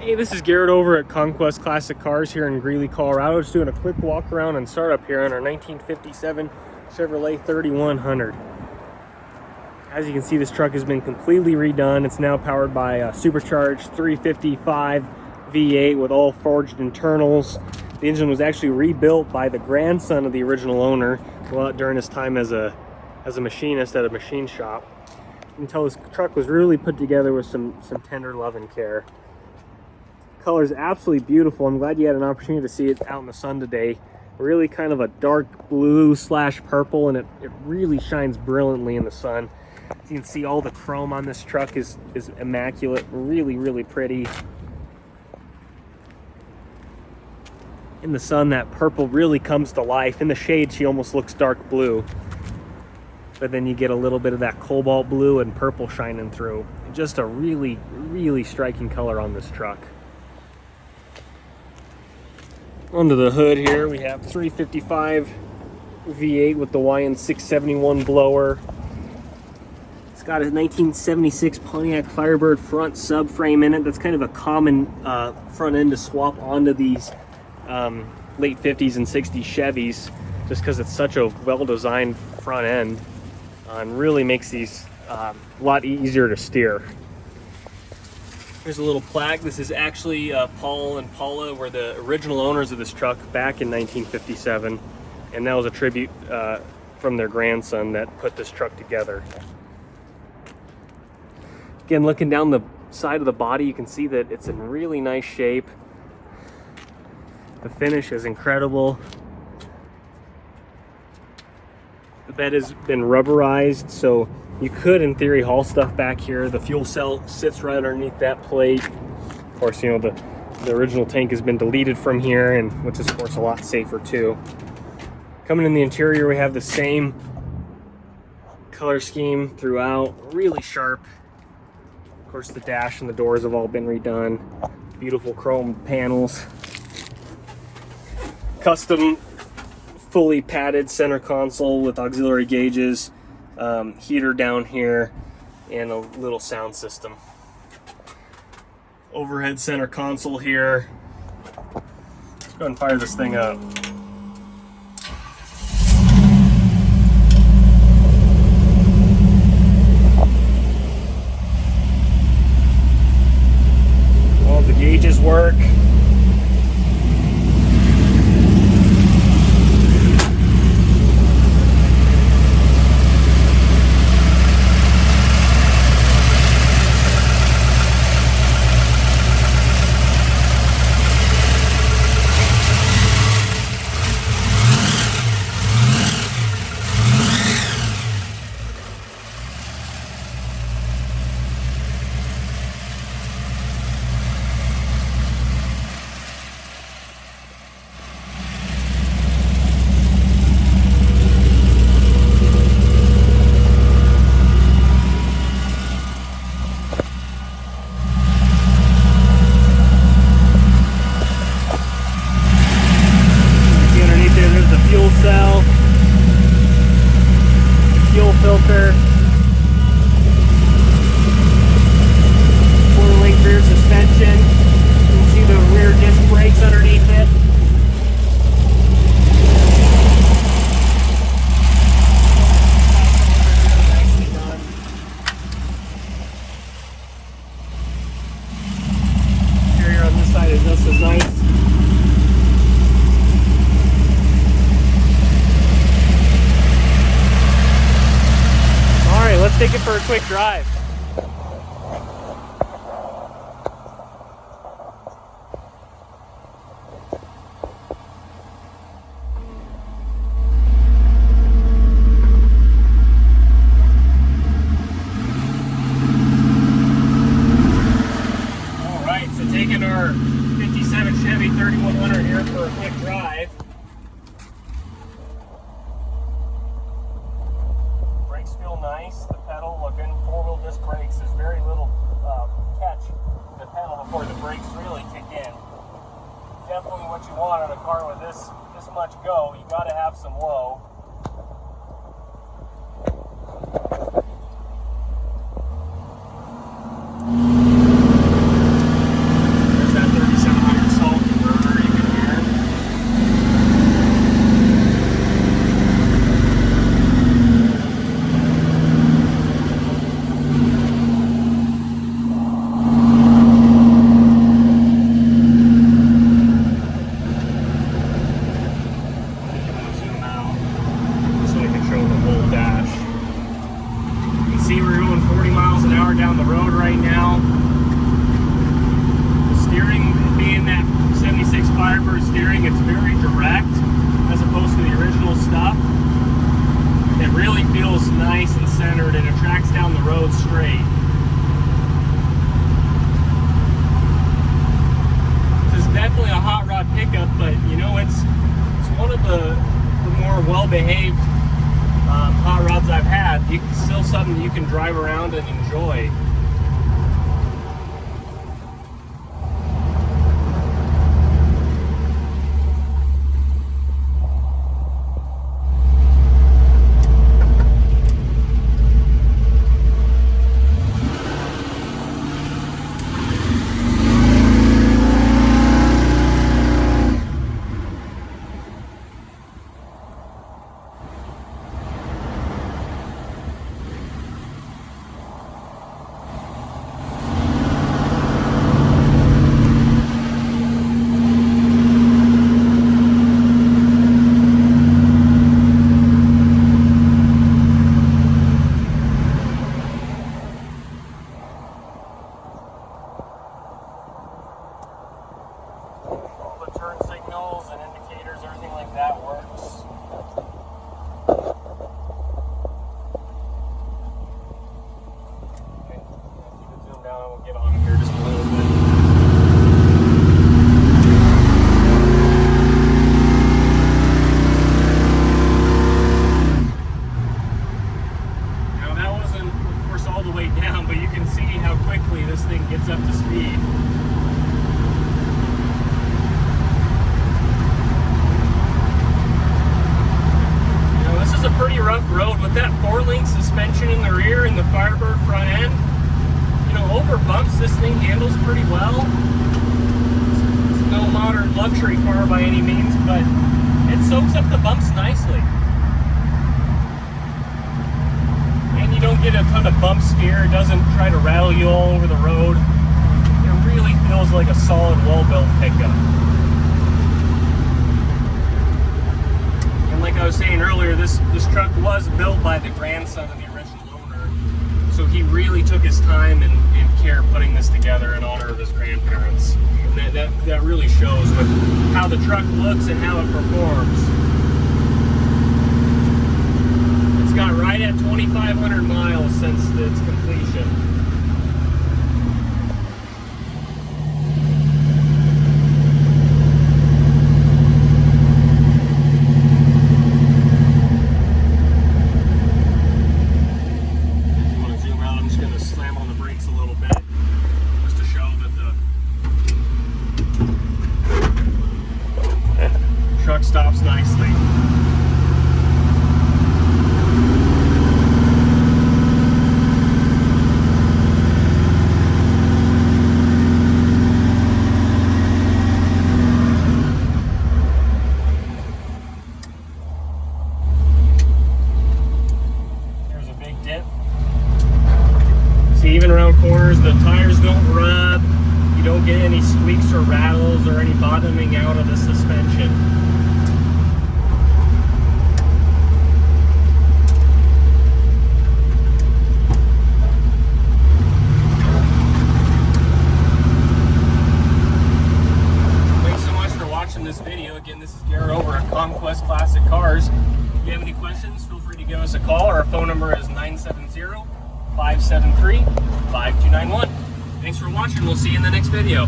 Hey, this is Garrett over at Conquest Classic Cars here in Greeley, Colorado. Just doing a quick walk around and startup here on our 1957 Chevrolet 3100. As you can see, this truck has been completely redone. It's now powered by a Supercharged 355 V8 with all forged internals. The engine was actually rebuilt by the grandson of the original owner during his time as a machinist at a machine shop. You can tell this truck was really put together with some tender love and care. Color is absolutely beautiful. I'm glad you had an opportunity to see it out in the sun today. Really kind of a dark blue slash purple, and it really shines brilliantly in the sun. As you can see, all the chrome on this truck is immaculate. Really pretty. In the sun, that purple really comes to life. In the shade, she almost looks dark blue, but then you get a little bit of that cobalt blue and purple shining through. Just a really striking color on this truck. Under the hood here, we have 355 V8 with the YN671 blower. It's got a 1976 Pontiac Firebird front subframe in it. That's kind of a common front end to swap onto these late 50s and 60s Chevys, just because it's such a well-designed front end and really makes these a lot easier to steer. Here's a little plaque. This is actually Paul and Paula were the original owners of this truck back in 1957, and that was a tribute from their grandson that put this truck together. Again, looking down the side of the body, you can see that it's in really nice shape. The finish is incredible. The bed has been rubberized, so you could, in theory, haul stuff back here. The fuel cell sits right underneath that plate. Of course, you know, the original tank has been deleted from here, and which is, of course, a lot safer too. Coming in the interior, we have the same color scheme throughout, really sharp. Of course, the dash and the doors have all been redone. Beautiful chrome panels. Custom, fully padded center console with auxiliary gauges. Heater down here, and a little sound system. Overhead center console here. Let's go ahead and fire this thing up. All the gauges work. Cell, fuel filter, 4-link rear suspension. You can see the rear disc brakes underneath it. Nicely done. Interior on this side is just as nice. Let's take it for a quick drive. All right, so taking our 57 Chevy 3100 here for a quick drive. Feel nice. The pedal, again, 4-wheel disc brakes. There's very little catch in the pedal before the brakes really kick in. Definitely what you want on a car with this much go. You got to have some low. There's that steering. It's very direct as opposed to the original stuff. It really feels nice and centered, and it tracks down the road straight. This is definitely a hot rod pickup, but you know, it's one of the more well-behaved hot rods I've had. It's still something you can drive around and enjoy. Turn signals and indicators, everything like that works. Okay, keep it zoomed down and we'll get on here just a little bit. Now that wasn't, of course, all the way down, but you can see how quickly this thing gets up to speed. A pretty rough road with that 4-link suspension in the rear and the Firebird front end. You know, over bumps this thing handles pretty well. It's no modern luxury car by any means, but it soaks up the bumps nicely. And you don't get a ton of bump scare. It doesn't try to rattle you all over the road. It really feels like a solid, well-built pickup. Like I was saying earlier, this truck was built by the grandson of the original owner, so he really took his time and care putting this together in honor of his grandparents. And that really shows with how the truck looks and how it performs. It's got right at 2,500 miles since its completion. Truck stops nicely. There's a big dip. See, even around corners, the tires don't rub. You don't get any squeaks or rattles or any bottoming out of the suspension. This video. Again, this is Garrett over at Conquest Classic Cars. If you have any questions, feel free to give us a call. Our phone number is 970-573-5291. Thanks for watching. We'll see you in the next video.